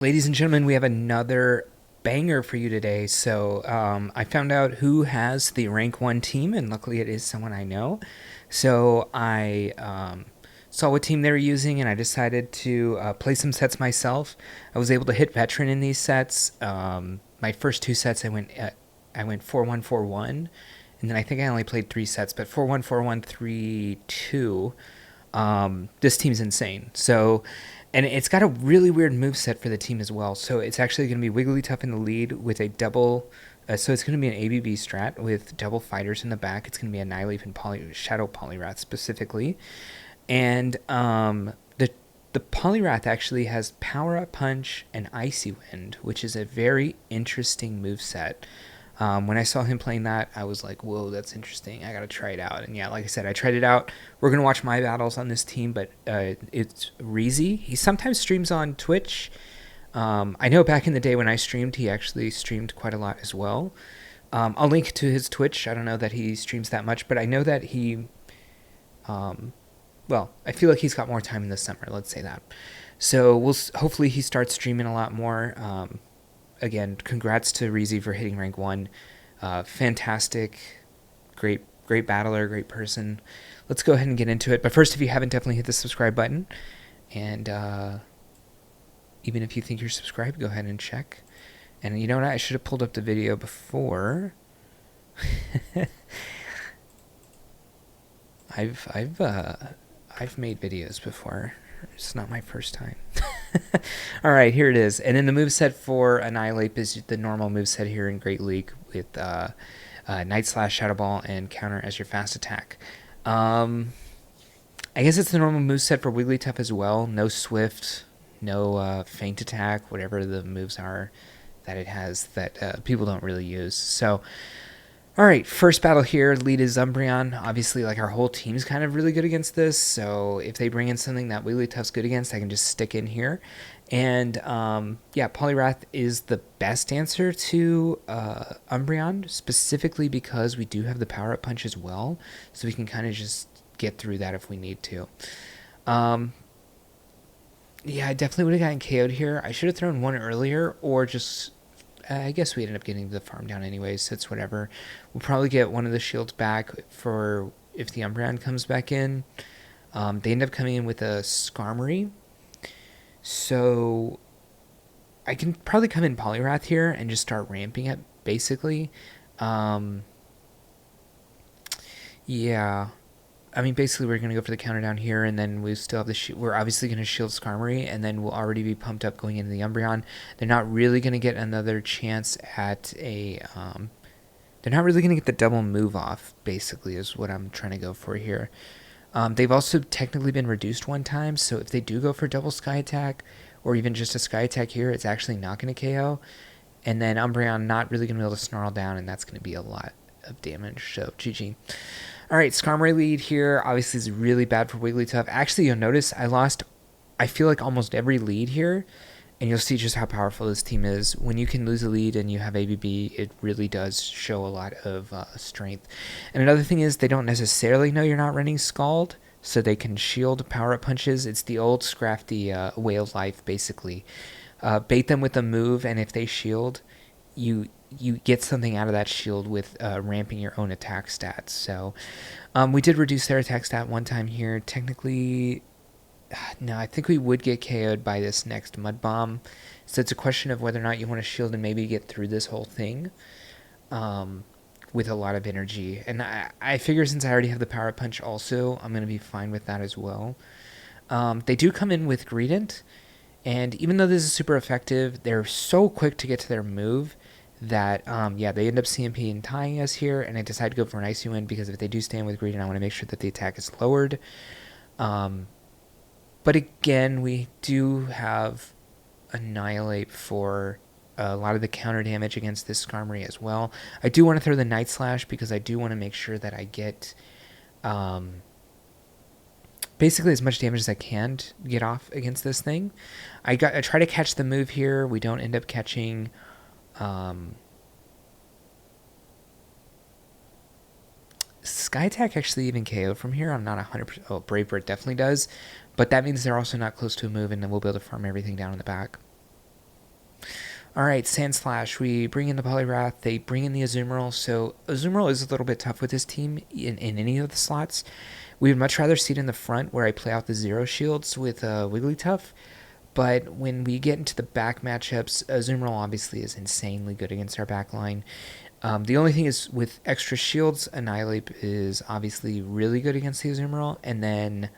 Ladies and gentlemen, we have another banger for you today. So I found out who has the rank 1 team, and luckily it is someone I know. So I saw what team they were using, and I decided to play some sets myself. I was able to hit veteran in these sets. My first two sets, I went 4-1-4-1, and then I think I only played three sets, but 4-1-4-1-3-2. This team's insane. So, and it's got a really weird move set for the team as well. So it's actually going to be Wigglytuff in the lead with a double. So it's going to be an ABB strat with double fighters in the back. It's going to be Annihilape and Shadow Poliwrath specifically, and the Poliwrath actually has Power Up Punch and Icy Wind, which is a very interesting move set. When I saw him playing that, I was like, whoa, that's interesting. I got to try it out. And yeah, like I said, I tried it out. We're going to watch my battles on this team, but it's Reezy. He sometimes streams on Twitch. I know back in the day when I streamed, he actually streamed quite a lot as well. I'll link to his Twitch. I don't know that he streams that much, but I know that he, well, I feel like he's got more time in the summer, let's say that. So hopefully he starts streaming a lot more. Again, congrats to Reezy for hitting rank 1. Fantastic, great battler, great person. Let's go ahead and get into it. But first, if you haven't, definitely hit the subscribe button. And even if you think you're subscribed, go ahead and check. And you know what? I should have pulled up the video before. I've made videos before. It's not my first time. All right, here it is. And then the moveset for Annihilape is the normal moveset here in Great League with Night Slash, Shadow Ball, and Counter as your fast attack. I guess it's the normal moveset for Wigglytuff as well. No Swift, no Feint Attack, whatever the moves are that it has that people don't really use. So, all right, first battle here. Lead is Umbreon. Obviously, like our whole team's kind of really good against this. So if they bring in something that Wigglytuff's good against, I can just stick in here. And yeah, Poliwrath is the best answer to Umbreon, specifically because we do have the Power Up Punch as well. So we can kind of just get through that if we need to. Yeah, I definitely would have gotten KO'd here. I should have thrown one earlier, or just I guess we ended up getting the farm down anyways, so it's whatever. We'll probably get one of the shields back for if the Umbreon comes back in. They end up coming in with a Skarmory. So I can probably come in Poliwrath here and just start ramping it, basically. Yeah. I mean, basically, we're going to go for the counter down here, and then we still have the we're obviously going to shield Skarmory, and then we'll already be pumped up going into the Umbreon. They're not really going to get another chance at a... they're not really going to get the double move off, basically, is what I'm trying to go for here. They've also technically been reduced one time, so if they do go for double Sky Attack, or even just a Sky Attack here, it's actually not going to KO. And then Umbreon not really going to be able to snarl down, and that's going to be a lot of damage, so GG. All right, Skarmory lead here obviously is really bad for Wigglytuff. Actually, you'll notice I lost, I feel like, almost every lead here, and you'll see just how powerful this team is. When you can lose a lead and you have ABB, it really does show a lot of strength. And another thing is they don't necessarily know you're not running Scald, so they can shield power-up punches. It's the old Scrafty way of life, basically. Bait them with a move, and if they shield, you get something out of that shield with ramping your own attack stats. So we did reduce their attack stat one time here. Technically, no, I think we would get KO'd by this next Mud Bomb. So it's a question of whether or not you want to shield and maybe get through this whole thing with a lot of energy. And I figure since I already have the Power Punch also, I'm going to be fine with that as well. They do come in with Greedent. And even though this is super effective, they're so quick to get to their move that, yeah, they end up CMP and tying us here, and I decide to go for an Icy Wind because if they do stand with Greedent, I want to make sure that the attack is lowered. But again, we do have Annihilape for a lot of the counter damage against this Skarmory as well. I do want to throw the Night Slash because I do want to make sure that I get basically as much damage as I can to get off against this thing. I try to catch the move here. We don't end up catching... Sky Attack actually even KO from here. I'm not 100%. Oh, Brave Bird definitely does. But that means they're also not close to a move, and then we'll be able to farm everything down in the back. Alright, Sand Slash. We bring in the Poliwrath. They bring in the Azumarill. So Azumarill is a little bit tough with this team in any of the slots. We would much rather see it in the front where I play out the Zero Shields with Wigglytuff. But when we get into the back matchups, Azumarill obviously is insanely good against our back line. The only thing is with extra shields, Annihilape is obviously really good against the Azumarill. And then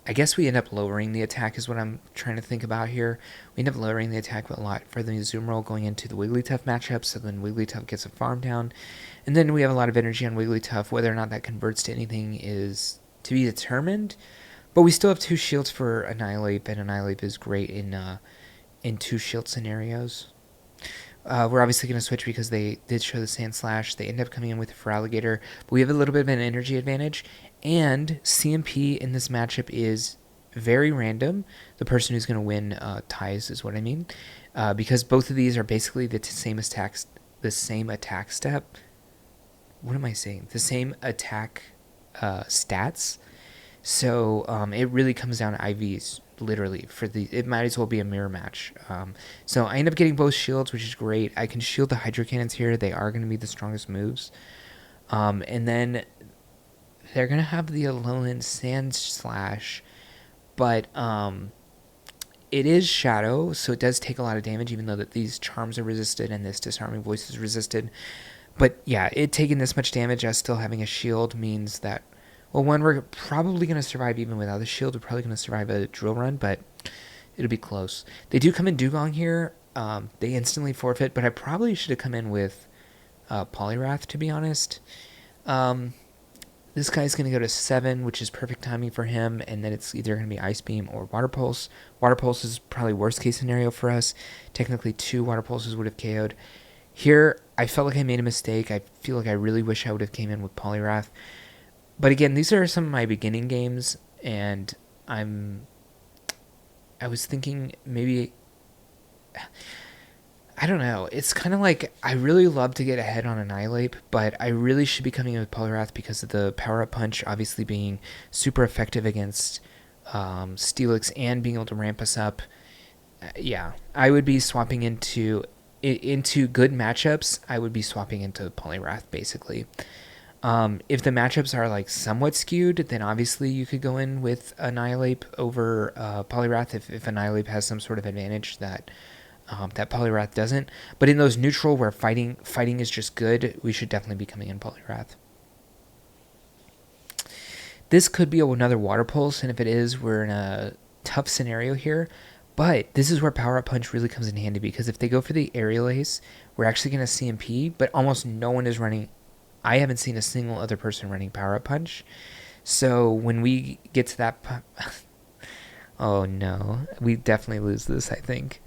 I guess we end up lowering the attack is what I'm trying to think about here. We end up lowering the attack a lot for the Azumarill going into the Wigglytuff matchup, so then Wigglytuff gets a farm down. And then we have a lot of energy on Wigglytuff. Whether or not that converts to anything is to be determined. But we still have 2 shields for Annihilape, and Annihilape is great in 2 shield scenarios. We're obviously going to switch because they did show the Sand Slash. They end up coming in with the Feraligatr, but we have a little bit of an energy advantage. And CMP in this matchup is very random. The person who's going to win ties is what I mean, because both of these are basically the same attack step. What am I saying? The same attack stats. So it really comes down to IVs, literally. It might as well be a mirror match. So I end up getting both shields, which is great. I can shield the Hydro Cannons here. They are going to be the strongest moves. And then they're going to have the Alolan Sand Slash, but it is Shadow, so it does take a lot of damage, even though that these charms are resisted and this Disarming Voice is resisted. But yeah, it taking this much damage as still having a shield means that, well, one, we're probably going to survive even without the shield. We're probably going to survive a drill run, but it'll be close. They do come in Dugong here. They instantly forfeit, but I probably should have come in with Poliwrath, to be honest. This guy's going to go to 7, which is perfect timing for him, and then it's either going to be Ice Beam or Water Pulse. Water Pulse is probably worst case scenario for us. Technically, 2 Water Pulses would have KO'd. Here, I felt like I made a mistake. I feel like I really wish I would have came in with Poliwrath. But again, these are some of my beginning games, and I was thinking maybe, I don't know. It's kind of like I really love to get ahead on Annihilape, but I really should be coming in with Poliwrath because of the Power Up Punch obviously being super effective against Steelix and being able to ramp us up. Yeah, I would be swapping into good matchups. I would be swapping into Poliwrath basically. If the matchups are like somewhat skewed, then obviously you could go in with Annihilape over Poliwrath if Annihilape has some sort of advantage that Poliwrath doesn't. But in those neutral where fighting is just good, we should definitely be coming in Poliwrath. This could be another Water Pulse, and if it is, we're in a tough scenario here. But this is where Power Up Punch really comes in handy, because if they go for the Aerial Ace, we're actually going to CMP, but almost no one is running. I haven't seen a single other person running Power Up Punch. So when we get to that... oh no, we definitely lose this, I think.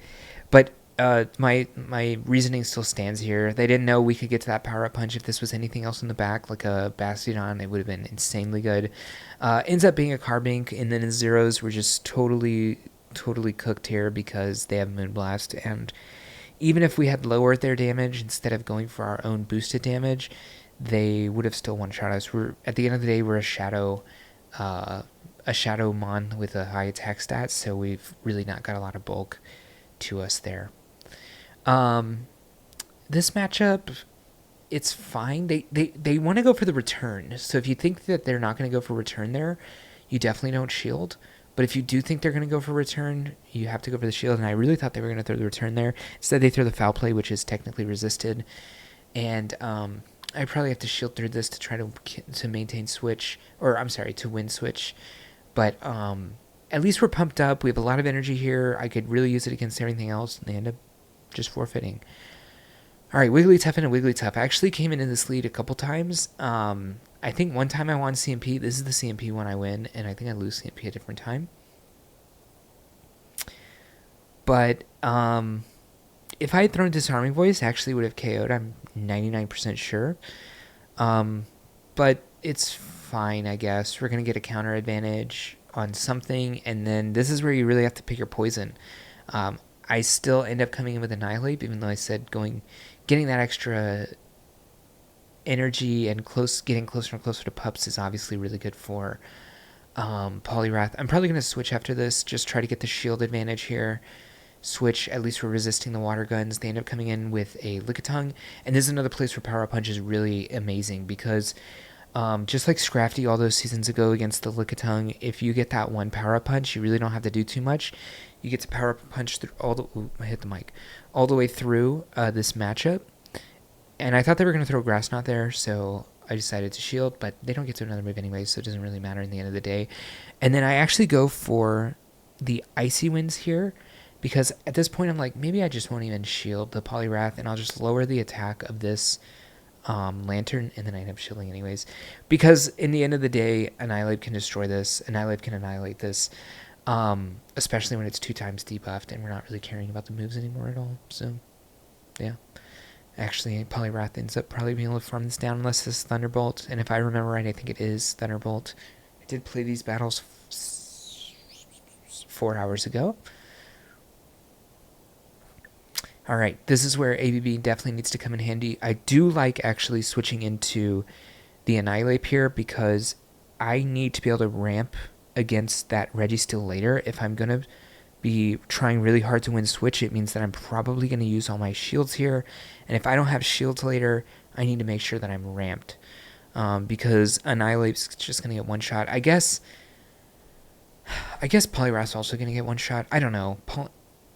But my reasoning still stands here. They didn't know we could get to that Power Up Punch. If this was anything else in the back, like a Bastiodon, it would have been insanely good. Ends up being a Carbink, and then in Zeros, we're just totally cooked here because they have Moonblast. And even if we had lowered their damage instead of going for our own boosted damage, they would have still one-shot us. At the end of the day, we're a Shadow Mon with a high attack stat, so we've really not got a lot of bulk to us there. This matchup, it's fine. They want to go for the return. So if you think that they're not going to go for return there, you definitely don't shield. But if you do think they're going to go for return, you have to go for the shield. And I really thought they were going to throw the return there. Instead, they throw the Foul Play, which is technically resisted. And I probably have to shield through this to try to maintain switch. Or, I'm sorry, to win switch. But at least we're pumped up. We have a lot of energy here. I could really use it against everything else. And they end up just forfeiting. All right, Wigglytuff and a Wigglytuff. I actually came into this lead a couple times. I think one time I won CMP. This is the CMP one I win, and I think I lose CMP a different time. But if I had thrown Disarming Voice, I actually would have KO'd. I'm 99% sure. But it's fine, I guess. We're going to get a counter advantage on something, and then this is where you really have to pick your poison. I still end up coming in with Annihilape, even though I said getting that extra energy and getting closer and closer to pups is obviously really good for Poliwrath. I'm probably going to switch after this, just try to get the shield advantage here. Switch, at least for resisting the water guns. They end up coming in with a Lickitung, and this is another place where Power Up Punch is really amazing because just like Scrafty all those seasons ago against the Lickitung, if you get that one Power Up Punch, you really don't have to do too much. You get to Power Up Punch through all the... Ooh, I hit the mic. All the way through this matchup. And I thought they were going to throw Grass Knot there, so I decided to shield, but they don't get to another move anyway, so it doesn't really matter in the end of the day. And then I actually go for the Icy Winds here, because at this point I'm like, maybe I just won't even shield the Poliwrath, and I'll just lower the attack of this Lantern, and then I end up shielding anyways. Because in the end of the day, Annihilape can destroy this, Annihilape can annihilate this, especially when it's 2 times debuffed, and we're not really caring about the moves anymore at all, so yeah. Actually, Poliwrath ends up probably being able to farm this down unless this is Thunderbolt. And if I remember right, I think it is Thunderbolt. I did play these battles 4 hours ago. Alright, this is where ABB definitely needs to come in handy. I do like actually switching into the Annihilape here because I need to be able to ramp against that Registeel later. If I'm going to be trying really hard to win switch, it means that I'm probably going to use all my shields here, and if I don't have shields later, I need to make sure that I'm ramped, because Annihilape's just going to get one shot. I guess Poliwrath's also going to get one shot. I don't know.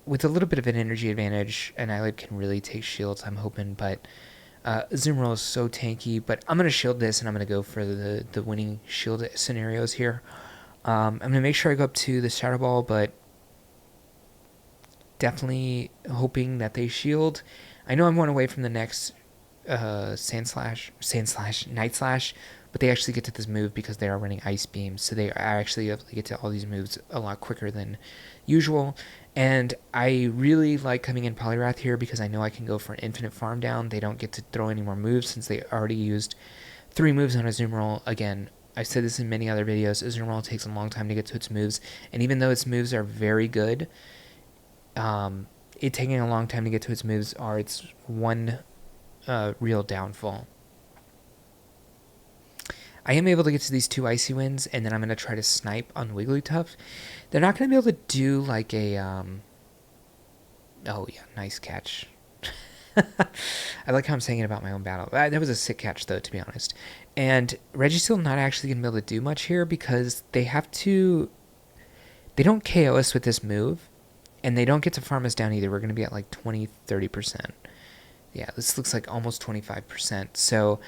With a little bit of an energy advantage, Annihilape can really take shields, I'm hoping, but Azumarill is so tanky, but I'm going to shield this, and I'm going to go for the winning shield scenarios here. I'm going to make sure I go up to the Shadow Ball, but definitely hoping that they shield. I know I'm one away from the next Night Slash, but they actually get to this move because they are running Ice Beam, so they are actually able to get to all these moves a lot quicker than usual. And I really like coming in Poliwrath here because I know I can go for an infinite farm down. They don't get to throw any more moves since they already used 3 moves on Azumarill. Again, I've said this in many other videos, Azumarill takes a long time to get to its moves, and even though its moves are very good, it taking a long time to get to its moves are its one real downfall. I am able to get to these 2 Icy Winds, and then I'm going to try to snipe on Wigglytuff. They're not going to be able to do like a... Oh, yeah, nice catch. I like how I'm saying it about my own battle. That was a sick catch, though, to be honest. And Registeel not actually going to be able to do much here because they have to... They don't KO us with this move. And they don't get to farm us down either. We're going to be at like 20-30%. Yeah, this looks like almost 25%. So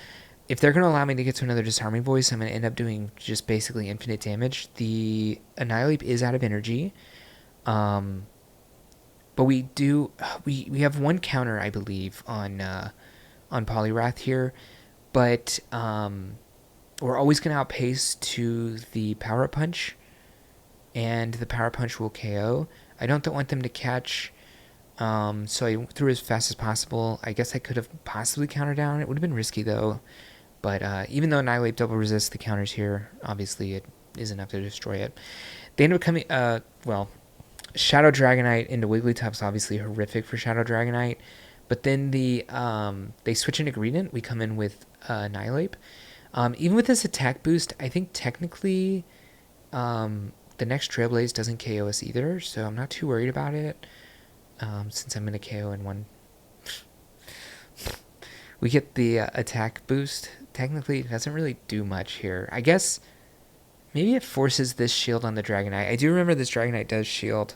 if they're going to allow me to get to another Disarming Voice, I'm going to end up doing just basically infinite damage. The Annihilape is out of energy. But we have one counter, I believe, on Poliwrath here. But we're always going to outpace to the Power Up Punch. And the Power Punch will KO. I don't want them to catch, so I threw as fast as possible. I guess I could have possibly countered down. It would have been risky, though. But even though Annihilape double resists the counters here, obviously it is enough to destroy it. They end up coming, Shadow Dragonite into Wigglytuff is obviously horrific for Shadow Dragonite. But then they switch into Greedent. We come in with Annihilape. Even with this attack boost, I think technically... the next Trailblaze doesn't KO us either, so I'm not too worried about it, since I'm going to KO in one. We get the attack boost. Technically, it doesn't really do much here. I guess maybe it forces this shield on the Dragonite. I do remember this Dragonite does shield.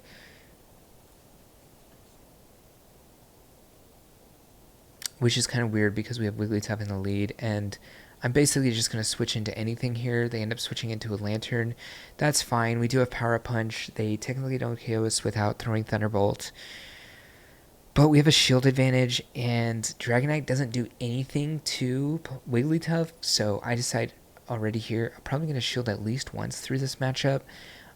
Which is kind of weird because we have Wigglytuff in the lead, and I'm basically just going to switch into anything here. They end up switching into a Lantern. That's fine. We do have Power Up Punch. They technically don't KO us without throwing Thunderbolt. But we have a shield advantage, and Dragonite doesn't do anything to Wigglytuff, so I decide already here, I'm probably going to shield at least once through this matchup.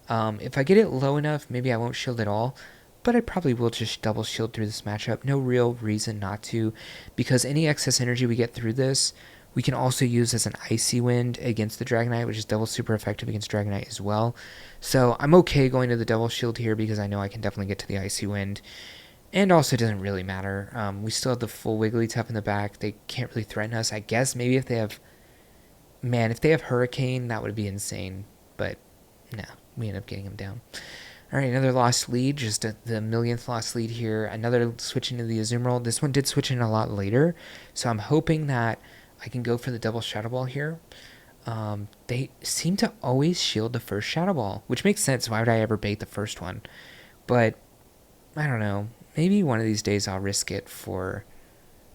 If I get it low enough, maybe I won't shield at all, but I probably will just double shield through this matchup. No real reason not to, because any excess energy we get through this, we can also use as an Icy Wind against the Dragonite, which is double super effective against Dragonite as well. So I'm okay going to the double shield here because I know I can definitely get to the Icy Wind. And also it doesn't really matter. We still have the full Wigglytuff in the back. They can't really threaten us. I guess maybe if they have... Man, if they have Hurricane, that would be insane. But No, we end up getting him down. All right, another lost lead, just the millionth lost lead here. Another switch into the Azumarill. This one did switch in a lot later, so I'm hoping that I can go for the double Shadow Ball here. They seem to always shield the first Shadow Ball, which makes sense. Why would I ever bait the first one? But I don't know. Maybe one of these days I'll risk it for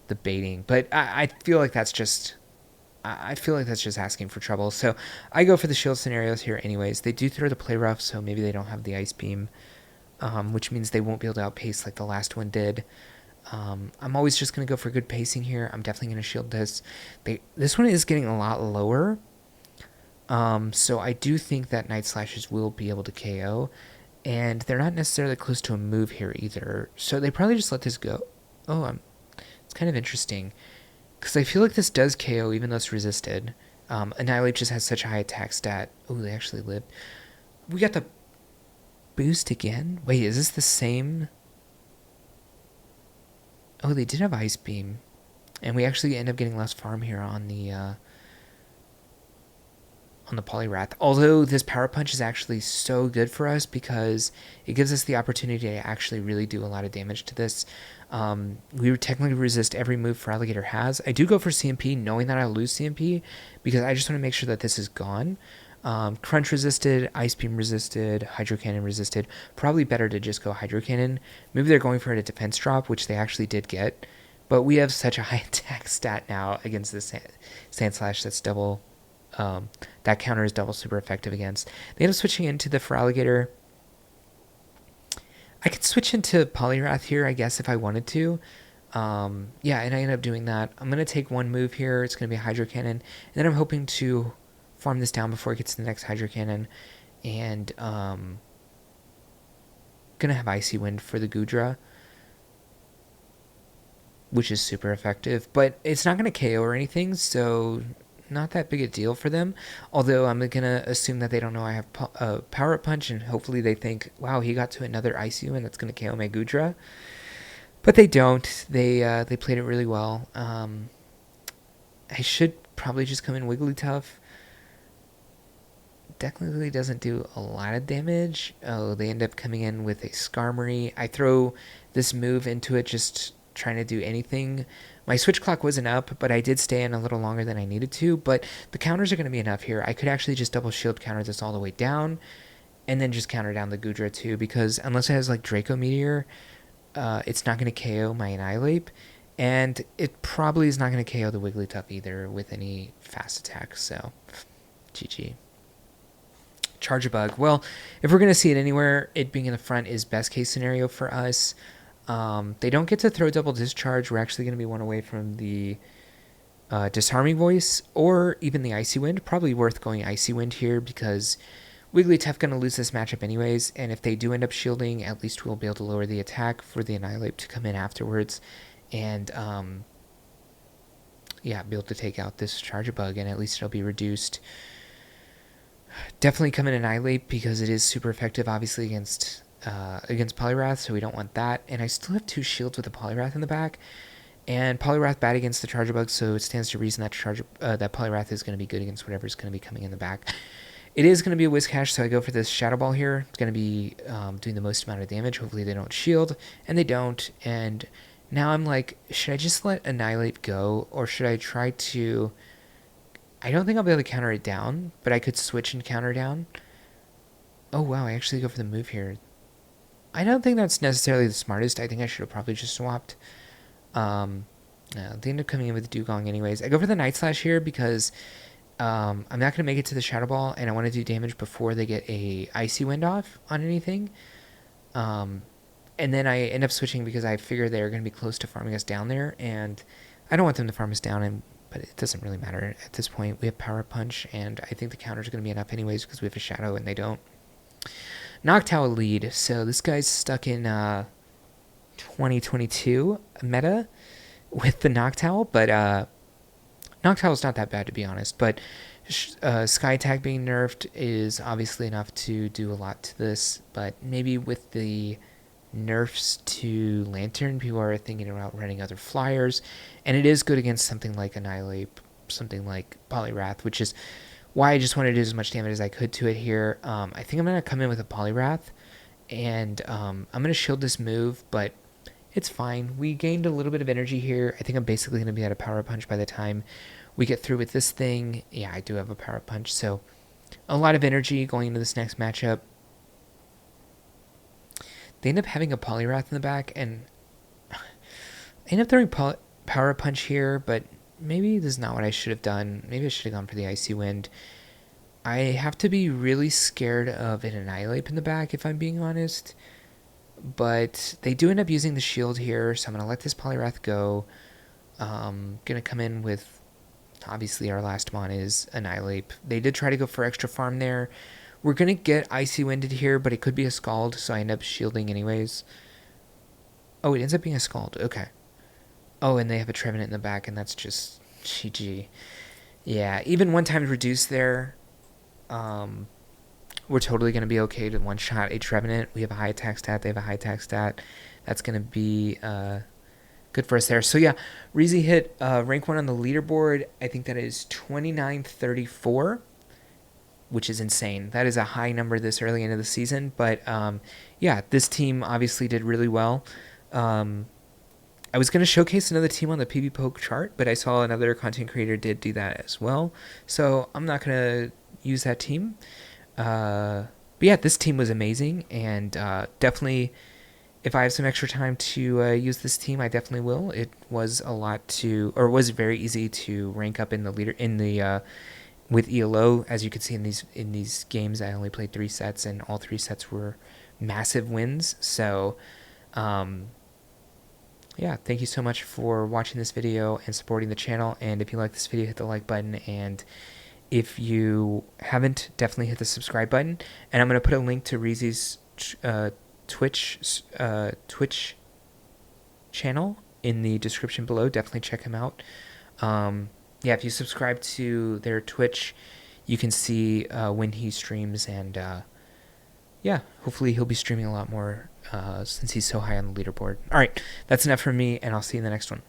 the baiting. But I feel like that's just asking for trouble. So I go for the shield scenarios here anyways. They do throw the Poliwrath, so maybe they don't have the Ice Beam, which means they won't be able to outpace like the last one did. I'm always just going to go for good pacing here. I'm definitely going to shield this. This one is getting a lot lower. So I do think that Night Slashes will be able to KO. And they're not necessarily close to a move here either. So they probably just let this go. Oh, it's kind of interesting. Because I feel like this does KO even though it's resisted. Annihilape just has such a high attack stat. Oh, they actually lived. We got the boost again? Wait, is this the same? Oh, they did have Ice Beam. And we actually end up getting less farm here on the Poliwrath. Although this Power Punch is actually so good for us because it gives us the opportunity to actually really do a lot of damage to this. We would technically resist every move Feraligatr has. I do go for CMP knowing that I'll lose CMP because I just want to make sure that this is gone. Crunch resisted, Ice Beam resisted, Hydro Cannon resisted. Probably better to just go Hydro Cannon. Maybe they're going for it at defense drop, which they actually did get. But we have such a high attack stat now against this Sand Slash that's double. That counter is double super effective against. They end up switching into the Feraligatr. I could switch into Poliwrath here, I guess, if I wanted to. Yeah, and I end up doing that. I'm going to take one move here. It's going to be Hydro Cannon. And then I'm hoping to farm this down before it gets to the next Hydro Cannon. And going to have Icy Wind for the Goodra, which is super effective. But it's not going to KO or anything, so not that big a deal for them. Although I'm going to assume that they don't know I have Power Punch, and hopefully they think, wow, he got to another Icy Wind that's going to KO my Goodra. But they don't. They played it really well. I should probably just come in Wigglytuff. Technically doesn't do a lot of damage. Oh, they end up coming in with a Skarmory. I throw this move into it just trying to do anything. My switch clock wasn't up, but I did stay in a little longer than I needed to. But the counters are going to be enough here. I could actually just double shield counter this all the way down and then just counter down the Goodra too, because unless it has like Draco Meteor, it's not going to KO my Annihilape. And it probably is not going to KO the Wigglytuff either with any fast attacks. So, GG. Charge a Bug. Well, if we're going to see it anywhere, it being in the front is best case scenario for us. They don't get to throw double discharge. We're actually going to be one away from the Disarming Voice or even the Icy Wind. Probably worth going Icy Wind here because Wigglytuff going to lose this matchup anyways. And if they do end up shielding, at least we'll be able to lower the attack for the Annihilape to come in afterwards. And yeah, be able to take out this Charge a Bug, and at least it'll be reduced. Definitely come in Annihilape because it is super effective, obviously, against Poliwrath, so we don't want that. And I still have two shields with the Poliwrath in the back. And Poliwrath bad against the Charge a Bug, so it stands to reason that that Poliwrath is going to be good against whatever's going to be coming in the back. It is going to be a Whiscash, so I go for this Shadow Ball here. It's going to be doing the most amount of damage. Hopefully they don't shield, and they don't. And now I'm like, should I just let Annihilape go, or should I try to... I don't think I'll be able to counter it down, but I could switch and counter down. Oh, wow, I actually go for the move here. I don't think that's necessarily the smartest. I think I should have probably just swapped. No, they end up coming in with the Dugong anyways. I go for the Night Slash here because I'm not going to make it to the Shadow Ball, and I want to do damage before they get a Icy Wind off on anything. And then I end up switching because I figure they're going to be close to farming us down there, and I don't want them to farm us down, but it doesn't really matter at this point. We have Power Punch, and I think the counters are going to be enough anyways because we have a Shadow, and they don't. Noctowl lead. So this guy's stuck in 2022 meta with the Noctowl, but Noctowl's not that bad to be honest. But Sky Attack being nerfed is obviously enough to do a lot to this, but maybe with the nerfs to Lantern, people are thinking about running other flyers, and it is good against something like Annihilape, something like Poliwrath, which is why I just wanted to do as much damage as I could to it here. I think I'm going to come in with a Poliwrath, and I'm going to shield this move, but it's fine. We gained a little bit of energy here. I think I'm basically going to be at a Power Punch by the time we get through with this thing. Yeah, I do have a Power Punch, so a lot of energy going into this next matchup. They end up having a Poliwrath in the back, and I end up throwing Power Punch here, but maybe this is not what I should have done. Maybe I should have gone for the Icy Wind. I have to be really scared of an Annihilape in the back, if I'm being honest. But they do end up using the shield here, so I'm going to let this Poliwrath go. Going to come in with, obviously our last mon is Annihilape. They did try to go for extra farm there. We're going to get Icy Winded here, but it could be a Scald, so I end up shielding anyways. Oh, it ends up being a Scald. Okay. Oh, and they have a Trevenant in the back, and that's just GG. Yeah, even one time reduced there. We're totally going to be okay to one-shot a Trevenant. We have a high attack stat. They have a high attack stat. That's going to be good for us there. So, yeah, Reezy hit rank 1 on the leaderboard. I think that is 2934, which is insane. That is a high number this early into the season. But, yeah, this team obviously did really well. I was going to showcase another team on the PB Poke chart, but I saw another content creator did do that as well. So, I'm not going to use that team. But yeah, this team was amazing, and definitely, if I have some extra time to use this team, I definitely will. It was was very easy to rank up in the with ELO. As you can see in these games, I only played 3 sets, and all 3 sets were massive wins. So, yeah, thank you so much for watching this video and supporting the channel. And if you like this video, hit the like button, and if you haven't, definitely hit the subscribe button. And I'm going to put a link to Reezy's Twitch channel in the description below. Definitely check him out. Yeah, if you subscribe to their Twitch, you can see when he streams. And yeah, hopefully he'll be streaming a lot more since he's so high on the leaderboard. All right, that's enough from me, and I'll see you in the next one.